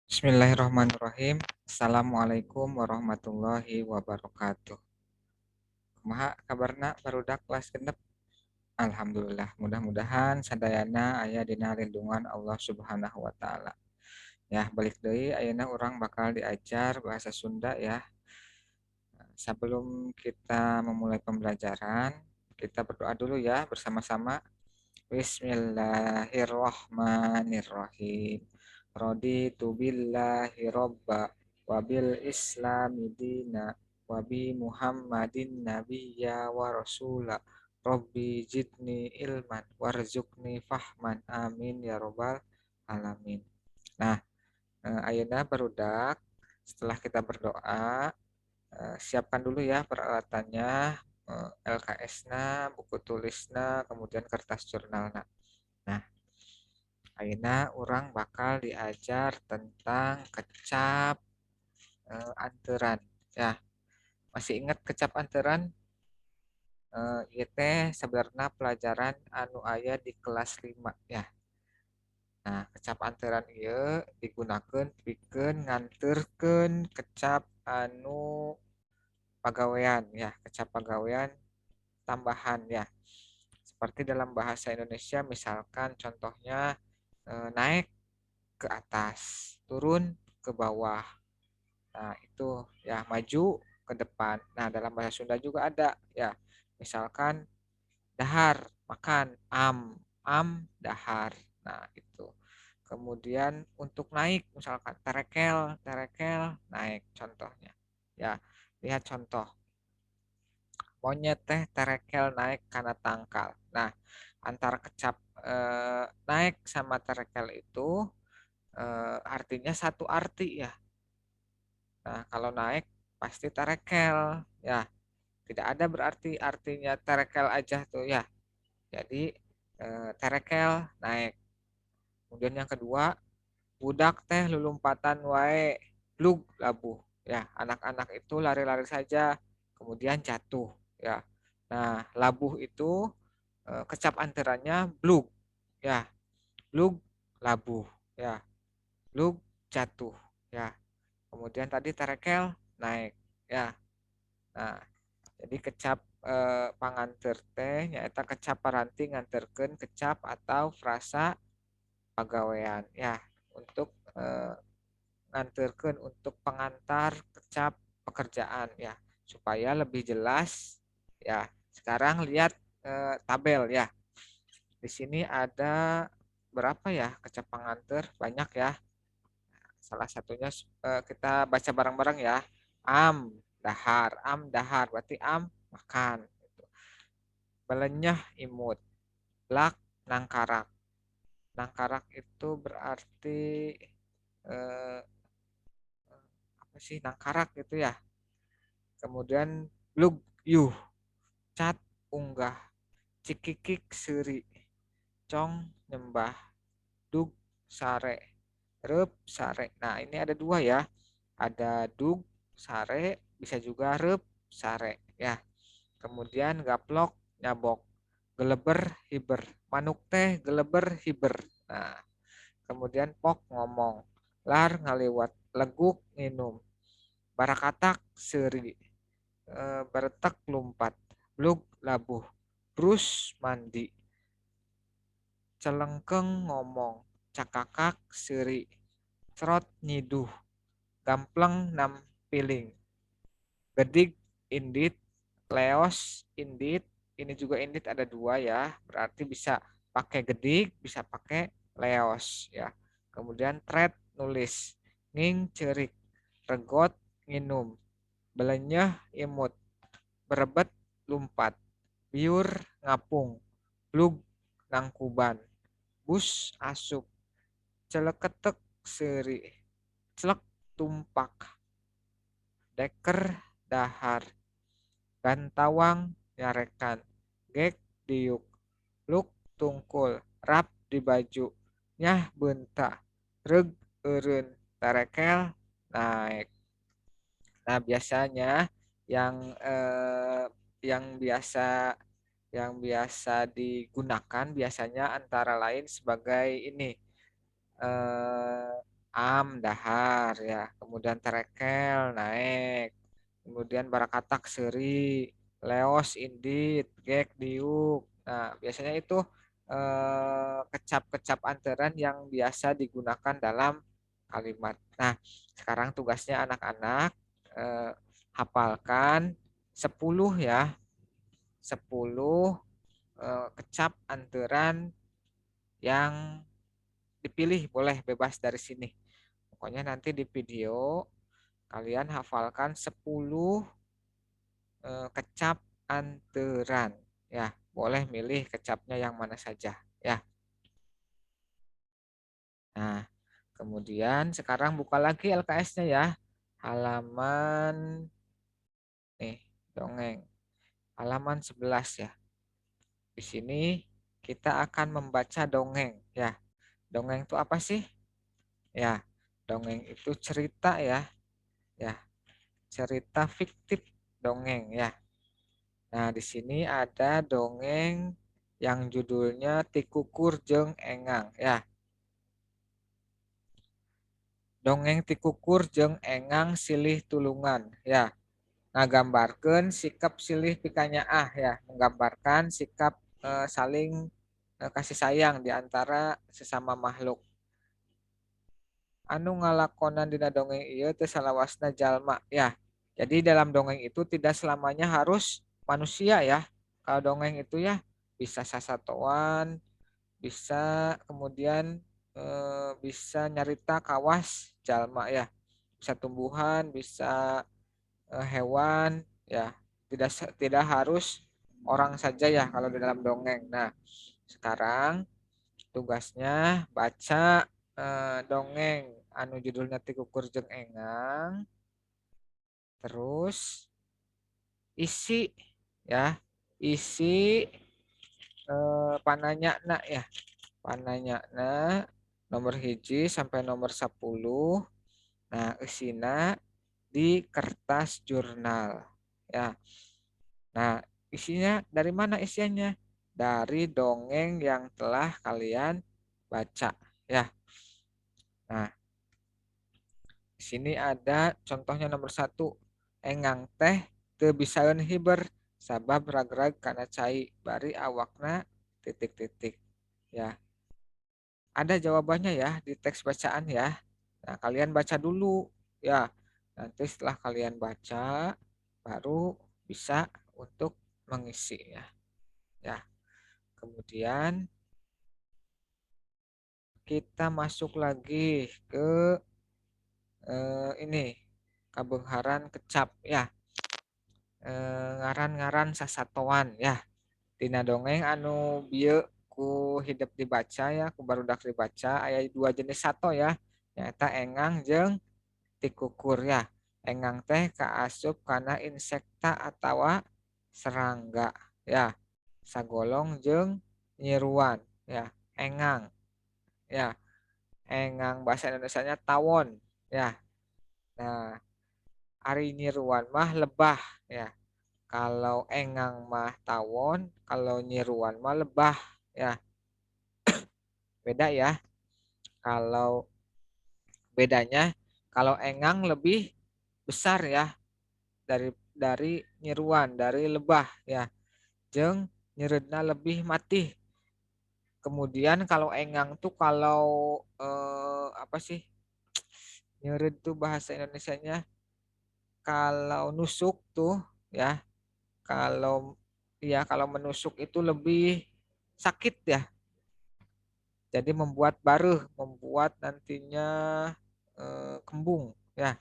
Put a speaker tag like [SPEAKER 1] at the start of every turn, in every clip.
[SPEAKER 1] Bismillahirrahmanirrahim. Assalamualaikum warahmatullahi wabarakatuh. Kumaha kabarna barudak kelas genep? Alhamdulillah. Mudah-mudahan sadayana aya dina lindungan Allah Subhanahu wa taala. Ya, balik deui ayeuna urang bakal diajar bahasa Sunda ya. Sebelum kita memulai pembelajaran, kita berdoa dulu ya bersama-sama. Bismillahirrahmanirrahim. Raditu billahi robba wabil islami dina wabi muhammadin nabiyya wa rasula Rabbi jidni ilman warzuqni fahman amin ya robbal alamin. Nah, ayeuna barudak setelah kita berdoa, siapkan dulu ya peralatannya, LKS-na, buku tulisna, kemudian kertas jurnalna. Nah, ayeuna urang bakal diajar tentang kecap anteuran. Ya, masih ingat kecap anteuran? Ieu teh sebenarnya pelajaran anu aya di kelas 5 ya. Nah, kecap anteuran ieu digunakeun pikeun nganterkeun kecap anu pagawean ya, kecap pagawean tambahan ya. Seperti dalam bahasa Indonesia misalkan contohnya naik ke atas, turun ke bawah. Nah, itu ya maju ke depan. Nah, dalam bahasa Sunda juga ada ya. Misalkan dahar, makan, am dahar. Nah, itu. Kemudian untuk naik misalkan terekel, terekel naik contohnya. Ya, lihat contoh. Monyet teh terekel naik karena tangkal. Nah, antara kecap naik sama terekel itu artinya satu arti ya. Nah, kalau naik pasti terekel ya. Tidak ada berarti artinya terekel aja tuh ya. Jadi terekel naik. Kemudian yang kedua, budak teh lulumpatan wae blug labuh ya. Anak-anak itu lari-lari saja kemudian jatuh ya. Nah, labuh itu kecap antaranya blug ya. Blug labuh ya. Blug jatuh ya. Kemudian tadi terekel naik ya. Nah, jadi kecap panganter teh nyaeta kecap paranti nganterkeun kecap atau frasa pagawean ya untuk nganterkeun untuk pengantar kecap pekerjaan ya supaya lebih jelas ya. Sekarang lihat tabel ya. Di sini ada berapa ya kecap pengantar? Banyak ya. Salah satunya kita baca bareng-bareng ya. Am dahar berarti am makan. Belenyah imut, lak nangkarak. Nangkarak itu berarti eh, apa sih nangkarak gitu ya. Kemudian blug yuh, cat unggah, cikikik seri, cong nyembah, dug sare, rep sare. Nah, ini ada dua ya. Ada dug sare, bisa juga rep sare ya. Kemudian gaplok nyabok, geleber hiber, manuk teh geleber hiber. Nah, kemudian pok ngomong, lar ngaliwat, leguk minum, barakatak seri, bertek lumpat, blug labuh, brus mandi, celengkeng ngomong, cakakak seri, cerot nyiduh, gampleng nam piling, gedik indit, leos indit. Ini juga indit ada dua ya, berarti bisa pakai gedik, bisa pakai leos ya. Kemudian thread nulis, nging cerik, regot nginum, belenyeh imut, berebet lumpat, biur ngapung, blug nangkuban, bus asup, celeketek seri, celek tumpak, deker dahar, gantawang nyarekan, gek diuk, luk tungkul, rap di baju, nyah benta, reg eureun, tarekel naik. Nah, biasanya yang eh, yang biasa yang biasa digunakan biasanya antara lain sebagai ini am dahar ya, kemudian terekel naik, kemudian barakatak seri, leos indit, gek diuk. Nah, biasanya itu kecap-kecap anteran yang biasa digunakan dalam kalimat. Nah, sekarang tugasnya anak-anak eh, hafalkan 10 ya, 10 kecap anteran yang dipilih, boleh bebas dari sini. Pokoknya nanti di video kalian hafalkan 10 kecap anteran. Ya, boleh milih kecapnya yang mana saja. Ya. Nah, kemudian sekarang buka lagi LKS-nya ya. Halaman nih, dongeng. Halaman 11 ya. Di sini kita akan membaca dongeng ya. Dongeng itu apa sih? Ya, dongeng itu cerita ya. Ya, cerita fiktif dongeng ya. Nah, di sini ada dongeng yang judulnya Tikukur Jeng Engang ya. Dongeng Tikukur Jeng Engang Silih Tulungan ya. Ngagambarkan sikap silih pikanyaah ya, menggambarkan sikap saling kasih sayang di antara sesama makhluk. Anu ngalakonan dina dongeng ieu teu salawasna jalma ya. Jadi dalam dongeng itu tidak selamanya harus manusia ya. Kalau dongeng itu ya bisa sasatoan, bisa kemudian bisa nyarita kawas jalma ya. Bisa tumbuhan, bisa hewan ya. Tidak harus orang saja ya kalau di dalam dongeng. Nah, sekarang tugasnya baca dongeng anu judulnya Tikukur Jeng Engang, terus isi ya, isi pananya nak ya, pananya nak nomor hiji sampai nomor 10. Nah, isina di kertas jurnal ya. Nah, isinya dari mana isinya? Dari dongeng yang telah kalian baca ya. Nah, di sini ada contohnya nomor 1. Engang teh teu bisaeun hiber sabab ragrag kana cai bari awakna titik-titik. Ya, ada jawabannya ya di teks bacaan ya. Nah, kalian baca dulu ya. Nanti setelah kalian baca baru bisa untuk mengisi ya. Ya. Kemudian kita masuk lagi ke ini kabengharan kecap ya. Ngaran-ngaran sasatoan ya. Tina dongeng anu bieu ku hidup dibaca ya, ku barudak dibaca aya dua jenis sato ya. Nyata engang jeung tikukur ya. Engang teh kaasup kana insekta atawa serangga ya. Sagolong jeung nyiruan ya. Engang ya. Engang bahasa Indonesianya tawon ya. Nah, ari nyiruan mah lebah ya. Kalau engang mah tawon, kalau nyiruan mah lebah ya. Beda ya. Kalau bedanya kalau engang lebih besar ya dari nyiruan, dari lebah ya. Jeung nyereudna lebih mati. Kemudian kalau engang tuh kalau apa sih? Nyereud tuh bahasa Indonesianya kalau nusuk tuh ya, kalau ya kalau menusuk itu lebih sakit ya. Jadi membuat baruh, membuat nantinya kembung ya.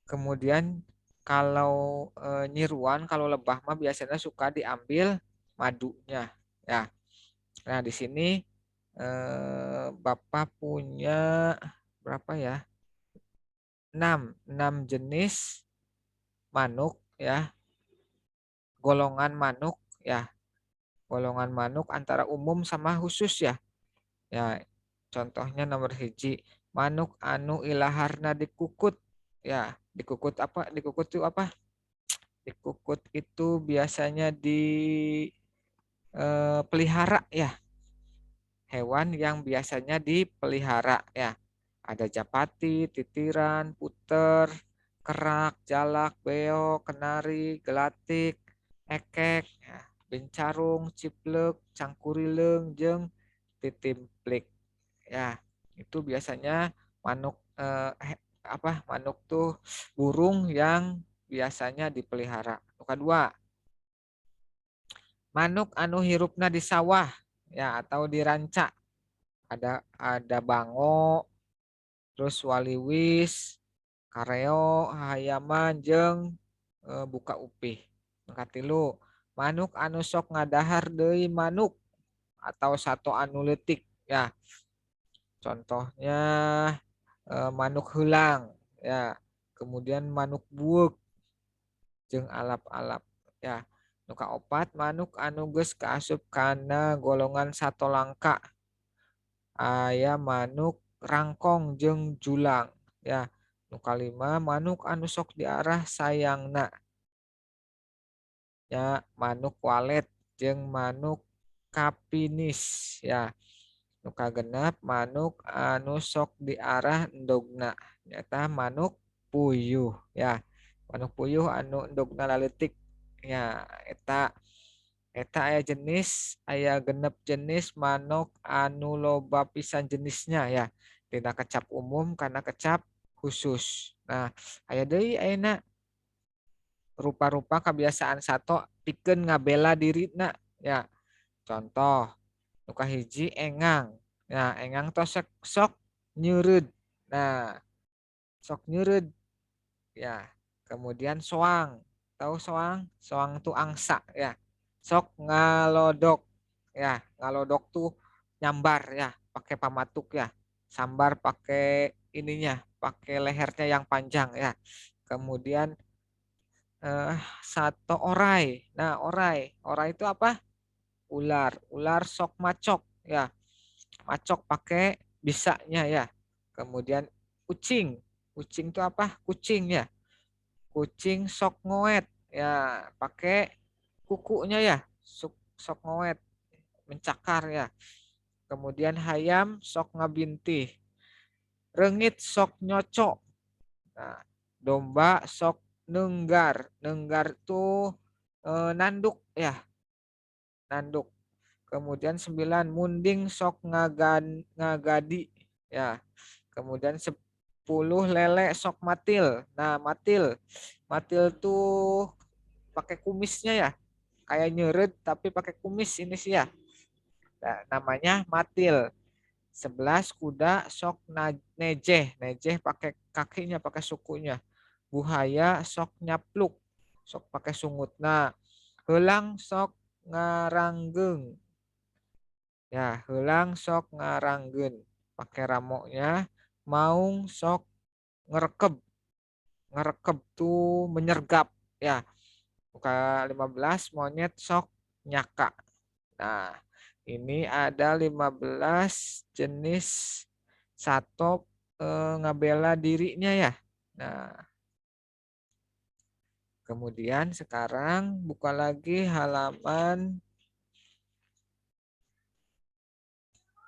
[SPEAKER 1] Kemudian kalau nyiruan, kalau lebah mah biasanya suka diambil madunya ya. Nah, di sini Bapak punya berapa ya? 6 jenis manuk ya, golongan manuk ya. Golongan manuk antara umum sama khusus ya. Ya, contohnya nomor hiji, manuk anu ilaharna dikukut. Ya, dikukut apa? Dikukut itu apa? Dikukut itu biasanya di pelihara ya. hewan yang biasanya dipelihara ya. Ada japati, titiran, puter, kerak, jalak, beo, kenari, gelatik, ekek, ya, bencarung, ciplek, cangkurileng, jeung titimplik. Ya, itu biasanya manuk manuk tuh burung yang biasanya dipelihara. Kedua, manuk anu hirupna di sawah ya atau di ranca. Ada bango, terus waliwis, kareo, hayaman jeung buka upih. Katilu, manuk anu sok ngadahar deui manuk atau sato anu leutik ya. Contohnya manuk heulang ya. Kemudian manuk buuk jeung alap-alap ya. Nu kaopat manuk anu geus kaasup kana golongan sato langka. Aya manuk rangkong jeung julang ya. Nu kalima manuk anu sok diarah sayangna ya manuk walet jeung manuk kapinis ya. Nu kagenep manuk anu sok diarah endogna nyata manuk puyuh ya. Manuk puyuh anu endogna laletik ya eta aya genep jenis manuk anu loba pisan jenisnya ya. Tina kecap umum karena kecap khusus. Nah, aya deui ayeuna rupa-rupa kebiasaan sato pikeun ngabela dirina ya. Contoh nu kahiji engang. Nah, engang tos sok nyeureud. Nah, sok nyeureud ya. Kemudian soang. Tahu soang? Soang tuh angsa ya. Sok ngalodok ya. Ngalodok tuh nyambar ya, pakai pamatuk ya. Sambar pakai ininya, pakai lehernya yang panjang ya. Kemudian satu orai. Nah, orai itu apa? Ular sok macok ya. Macok pakai bisanya ya. Kemudian kucing itu apa? Kucing ya. Kucing sok ngoet ya, pakai kukunya ya. Sok ngoet, mencakar ya. Kemudian hayam sok ngabintih. Rengit sok nyocok. Nah, domba sok nenggar. Nenggar tuh nanduk ya, nanduk. Kemudian 9 munding sok ngagadi ya. Kemudian 10 lele sok matil. Nah, matil tuh pakai kumisnya ya. Kayak nyeret tapi pakai kumis ini sih ya. Nah, namanya matil. 11 kuda sok nejeh pakai kakinya, pakai sukunya. Buhaya sok nyapluk, sok pakai sungut. Nah, heulang sok ngaranggeng. Ya, heulang sok ngaranggeun pakai ramoknya. Maung sok ngerekeb. Ngerekeb tuh menyergap ya. Buka 15 monyet sok nyaka. Nah, ini ada 15 jenis sato ngabela dirinya ya. Nah, kemudian sekarang buka lagi halaman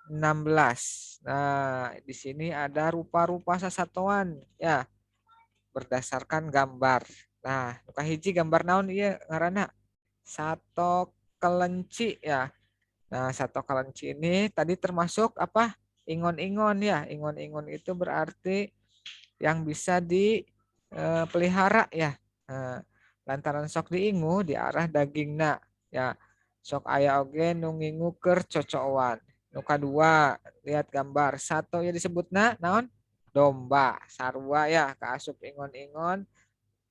[SPEAKER 1] 16. Nah, di sini ada rupa-rupa sasatoan ya berdasarkan gambar. Nah, nuka hiji gambar naon ieu ngaranna? Sato kelenci ya. Nah, sato kelenci ini tadi termasuk apa? Ingon-ingon ya. Ingon-ingon itu berarti yang bisa dipelihara ya. Nah, lantaran sok diingu di arah dagingna ya. Sok aya oge nu ngingu keur cocokan. Nu kadua, lihat gambar. Sato ya disebutna naon? Domba, sarua ya, kaasup ingon-ingon.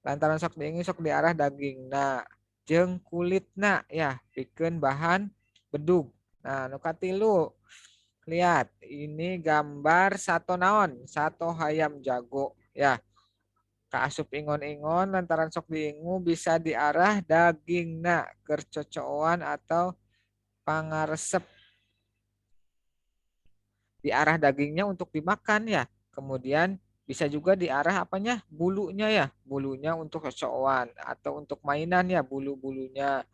[SPEAKER 1] Lantaran sok diingu sok di arah dagingna. Jeung kulitna ya, pikeun bahan bedug. Nah, nu katilu lihat ini gambar sato naon? Sato hayam jago ya. Kaasup ingon-ingon lantaran sok diingu bisa diarah dagingna kercocoan atau pangaresep diarah dagingnya untuk dimakan ya. Kemudian bisa juga diarah apanya? Bulunya ya. Bulunya untuk cocoan atau untuk mainan ya bulu-bulunya.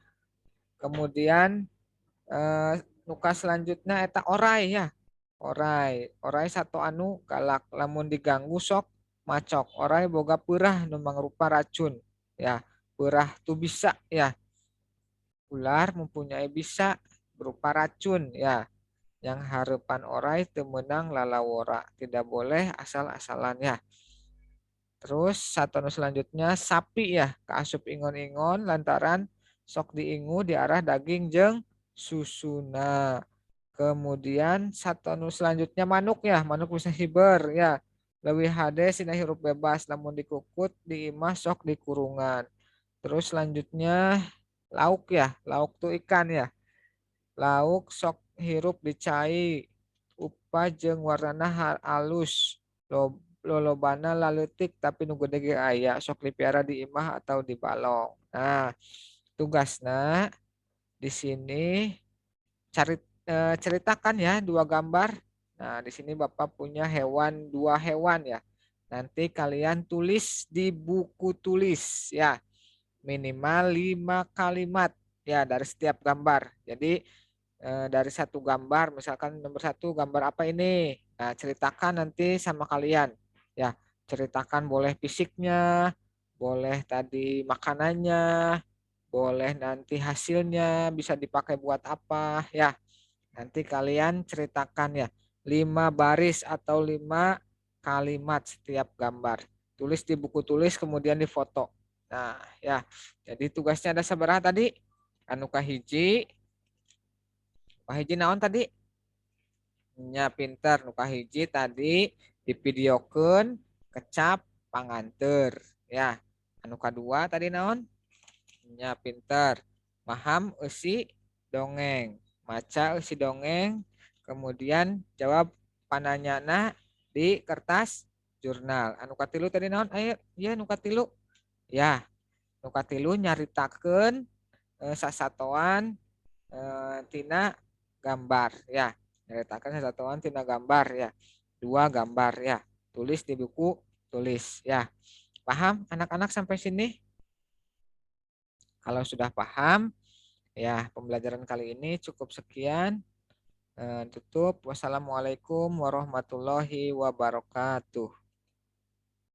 [SPEAKER 1] Kemudian nuka selanjutnya eta orai ya. Orai satu anu galak lamun diganggu sok macok. Orai boga peurah nu mangrupa racun ya. Peurah tu bisa ya. Ular mempunyai bisa berupa racun ya. Yang harapan orai temenang lalawora. Tidak boleh asal-asalan ya. Terus satu anu selanjutnya sapi ya. Kaasup ingon-ingon lantaran sok diingu di arah daging jeng susuna. Kemudian satu anu selanjutnya manuk ya. Manuk bisa hiber ya. Leuwih hade sina hirup bebas. Namun dikukut, diimah sok di kurungan. Terus selanjutnya lauk ya. Lauk tuh ikan ya. Lauk sok hirup dicai upa jeung warnana halus lolobana laletik tapi nu gede ge aya sok dipiara di imah atau di balong. Nah, tugasna di sini cari ceritakan ya dua gambar. Nah, di sini Bapak punya hewan dua hewan ya. Nanti kalian tulis di buku tulis ya. Minimal 5 kalimat ya dari setiap gambar. Jadi dari satu gambar, misalkan nomor satu gambar apa ini? Nah, ceritakan nanti sama kalian. Ya, ceritakan boleh fisiknya, boleh tadi makanannya, boleh nanti hasilnya bisa dipakai buat apa ya. Nanti kalian ceritakan ya 5 baris atau 5 kalimat setiap gambar. Tulis di buku tulis kemudian difoto. Nah ya, jadi tugasnya ada seberapa tadi? Anu kahiji, kahiji naon tadi? Nya pinter, nu kahiji tadi divideokeun kecap panganter ya. Anu kadua tadi naon? Nya pinter. Paham eusi dongeng. Maca eusi dongeng, kemudian jawab pananyana di kertas jurnal. Anu katilu tadi naon? Ayo, ya anu katilu. Ya, anu katilu nyaritakeun sasatoan tina gambar ya. Nyaritakeun sasatoan tina gambar ya. 2 gambar ya. Tulis di buku tulis ya. Paham anak-anak sampai sini? Kalau sudah paham, ya pembelajaran kali ini cukup sekian. Tutup. Wassalamualaikum warahmatullahi wabarakatuh.